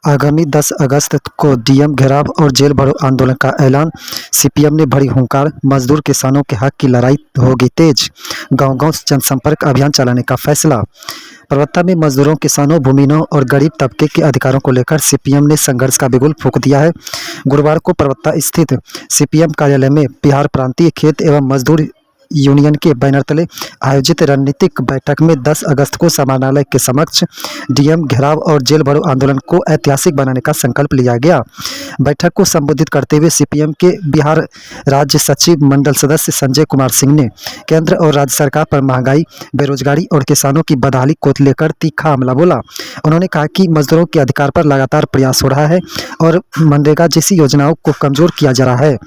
आगामी 10 अगस्त को डीएम घेराव और जेल भरो आंदोलन का ऐलान। सीपीएम ने भरी हुंकार, मजदूर किसानों के हक की लड़ाई होगी तेज। गांव-गांव जनसंपर्क अभियान चलाने का फैसला। प्रवक्ता में मजदूरों, किसानों, भूमिहीनों और गरीब तबके के अधिकारों को लेकर सीपीएम ने संघर्ष का बिगुल फूंक दिया है। गुरुवार को प्रवक्ता स्थित सीपीएम कार्यालय में बिहार प्रांतीय खेत एवं मजदूर यूनियन के बैनर तले आयोजित रणनीतिक बैठक में 10 अगस्त को समाहरणालय के समक्ष डीएम घेराव और जेल भरो आंदोलन को ऐतिहासिक बनाने का संकल्प लिया गया। बैठक को संबोधित करते हुए सीपीएम के बिहार राज्य सचिव मंडल सदस्य संजय कुमार सिंह ने केंद्र और राज्य सरकार पर महंगाई, बेरोजगारी और किसानों की बदहाली को लेकर तीखा हमला बोला। उन्होंने कहा कि मजदूरों के अधिकार पर लगातार प्रयास हो रहा है और मनरेगा जैसी योजनाओं को कमजोर किया जा रहा है।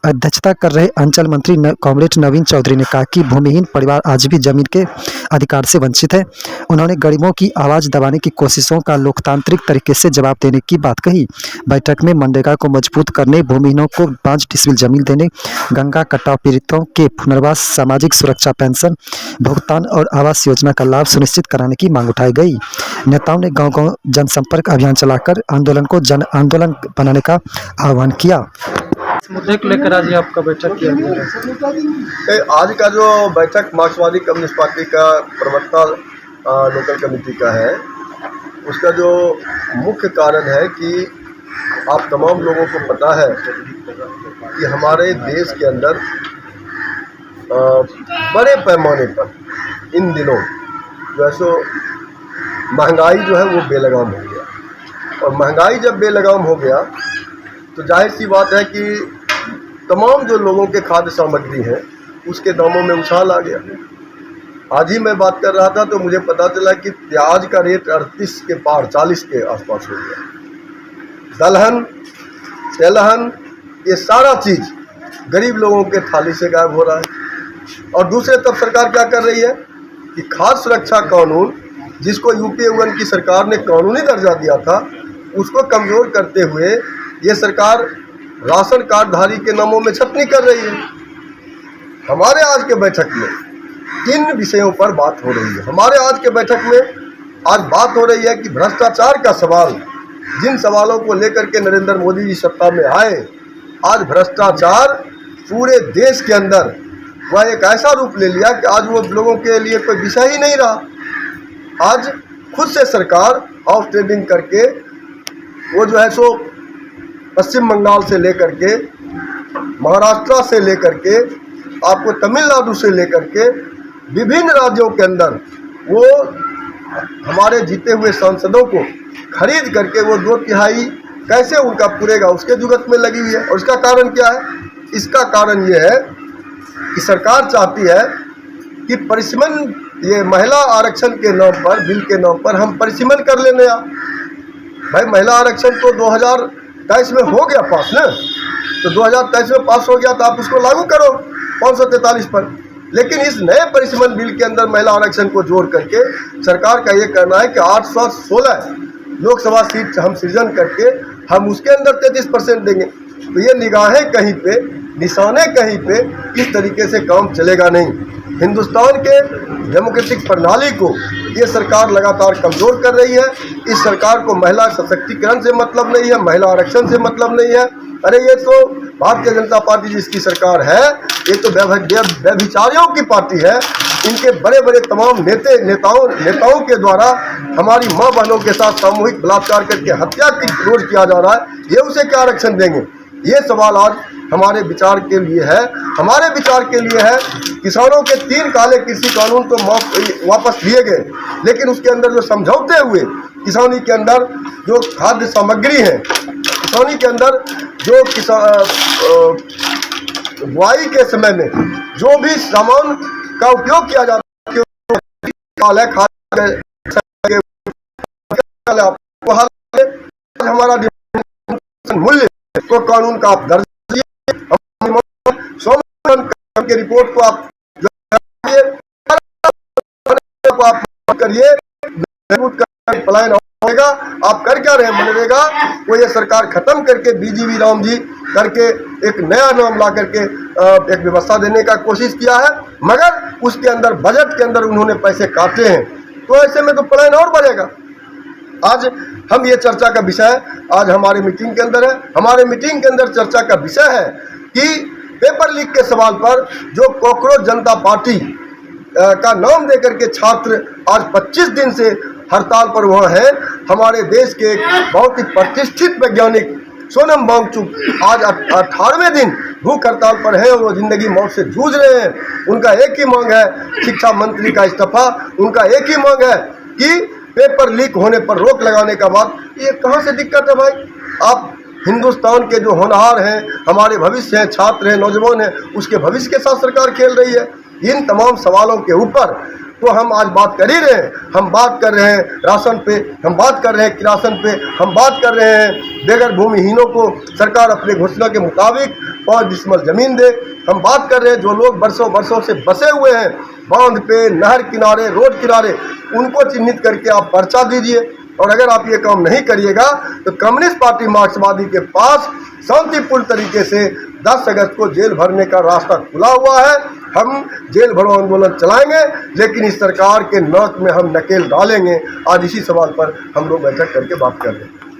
अध्यक्षता कर रहे अंचल मंत्री कॉमरेड नवीन चौधरी ने कहा कि भूमिहीन परिवार आज भी जमीन के अधिकार से वंचित है। उन्होंने गरीबों की आवाज दबाने की कोशिशों का लोकतांत्रिक तरीके से जवाब देने की बात कही। बैठक में मनरेगा को मजबूत करने, भूमिहीनों को 5 डिसमिल जमीन देने, गंगा कटाव पीड़ितों के पुनर्वास, सामाजिक सुरक्षा पेंशन भुगतान और आवास योजना का लाभ सुनिश्चित कराने की मांग उठाई गई। नेताओं ने गांव-गांव जनसंपर्क अभियान चलाकर आंदोलन को जन आंदोलन बनाने का आह्वान किया। इस मुद्दे को लेकर आज आपका बैठक किया गया। आज का जो बैठक मार्क्सवादी कम्युनिस्ट पार्टी का प्रवक्ता लोकल कमेटी का है, उसका जो मुख्य कारण है कि आप तमाम लोगों को पता है कि हमारे देश के अंदर बड़े पैमाने पर इन दिनों जो है सो महंगाई जो है वो बेलगाम हो गया। और महंगाई जब बेलगाम हो गया तो जाहिर सी बात है कि तमाम जो लोगों के खाद्य सामग्री है उसके दामों में उछाल आ गया। आज ही मैं बात कर रहा था तो मुझे पता चला कि प्याज का रेट 38 के पार 40 के आसपास हो गया। दलहन, तेलहन, ये सारा चीज़ गरीब लोगों के थाली से गायब हो रहा है। और दूसरे तरफ सरकार क्या कर रही है कि खाद्य सुरक्षा कानून, जिसको यूपीए की सरकार ने कानूनी दर्जा दिया था, उसको कमज़ोर करते हुए ये सरकार राशन कार्डधारी के नामों में छटनी कर रही है। हमारे आज के बैठक में 3 विषयों पर बात हो रही है। हमारे आज के बैठक में आज बात हो रही है कि भ्रष्टाचार का सवाल, जिन सवालों को लेकर के नरेंद्र मोदी जी सत्ता में आए, आज भ्रष्टाचार पूरे देश के अंदर वह एक ऐसा रूप ले लिया कि आज वो लोगों के लिए कोई विषय ही नहीं रहा। आज खुद से सरकार हाउस ट्रेडिंग करके वो जो है सो पश्चिम बंगाल से लेकर के, महाराष्ट्र से लेकर के, आपको तमिलनाडु से लेकर के विभिन्न राज्यों के अंदर वो हमारे जीते हुए सांसदों को खरीद करके वो 2/3 कैसे उनका पूरेगा उसके जुगत में लगी हुई है। और इसका कारण क्या है? इसका कारण ये है कि सरकार चाहती है कि परिसीमन, ये महिला आरक्षण के नाम पर, बिल के नाम पर हम परिसीमन कर लेने। भाई महिला आरक्षण तो 2023 में हो गया पास ना, तो 2023 में पास हो गया तो आप उसको लागू करो 543 पर। लेकिन इस नए परिसीमन बिल के अंदर महिला आरक्षण को जोड़ करके सरकार का ये कहना है कि 816 लोकसभा सीट हम सृजन करके हम उसके अंदर 33% देंगे। तो ये निगाहें कहीं पे, निशाने कहीं पे, इस तरीके से काम चलेगा नहीं। हिंदुस्तान के डेमोक्रेटिक प्रणाली को ये सरकार लगातार कमज़ोर कर रही है। इस सरकार को महिला सशक्तिकरण से मतलब नहीं है, महिला आरक्षण से मतलब नहीं है। अरे ये तो भारतीय जनता पार्टी जिसकी सरकार है, ये तो व्यभिचारियों की पार्टी है। इनके बड़े बड़े तमाम नेताओं के द्वारा हमारी माँ बहनों के साथ सामूहिक बलात्कार करके हत्या की रोज किया जा रहा है। ये उसे क्या आरक्षण देंगे? ये सवाल आज हमारे विचार के लिए है। हमारे विचार के लिए है किसानों के 3 काले कृषि कानून तो वापस लिए गए, लेकिन उसके अंदर जो समझौते हुए किसानी के अंदर जो खाद्य सामग्री है, किसानी के अंदर जो बुआई के समय में जो भी सामान का उपयोग किया जाता है, हमारा मूल्य तो कानून का आप दर्ज के रिपोर्ट को आप करिए, पलायन होगा। आप कर क्या रहे? मनरेगा को ये सरकार खत्म करके बीजीवी राम जी करके एक नया नाम ला करके एक व्यवस्था देने का कोशिश किया है, मगर उसके अंदर बजट के अंदर उन्होंने पैसे काटे हैं। तो ऐसे में तो पलायन और बढ़ेगा। आज हम ये चर्चा का विषय आज हमारे मीटिंग के अंदर है। हमारे मीटिंग के अंदर चर्चा का विषय है कि पेपर लीक के सवाल पर जो कॉकरोच जनता पार्टी का नाम देकर के छात्र आज 25 दिन से हड़ताल पर वह हैं। हमारे देश के एक बहुत ही प्रतिष्ठित वैज्ञानिक सोनम वांगचुक आज 18वें दिन भूख हड़ताल पर है और वो जिंदगी मौत से जूझ रहे हैं। उनका एक ही मांग है शिक्षा मंत्री का इस्तीफा। उनका एक ही मांग है कि पेपर लीक होने पर रोक लगाने का बात। ये कहाँ से दिक्कत है भाई? आप हिंदुस्तान के जो होनहार हैं, हमारे भविष्य हैं, छात्र हैं, नौजवान हैं, उसके भविष्य के साथ सरकार खेल रही है। इन तमाम सवालों के ऊपर तो हम आज बात कर ही रहे हैं। हम बात कर रहे हैं राशन पे, हम बात कर रहे हैं किरासन पे, हम बात कर रहे हैं बेघर भूमिहीनों को सरकार अपने घोषणा के मुताबिक 5 डिसमल ज़मीन दे। हम बात कर रहे हैं जो लोग बरसों से बसे हुए हैं बांध पे, नहर किनारे, रोड किनारे, उनको चिन्हित करके आप पर्चा दीजिए। और अगर आप ये काम नहीं करिएगा तो कम्युनिस्ट पार्टी मार्क्सवादी के पास शांतिपूर्ण तरीके से 10 अगस्त को जेल भरने का रास्ता खुला हुआ है। हम जेल भरो आंदोलन चलाएंगे, लेकिन इस सरकार के नाक में हम नकेल डालेंगे। आज इसी सवाल पर हम लोग बैठक करके बात कर रहे हैं।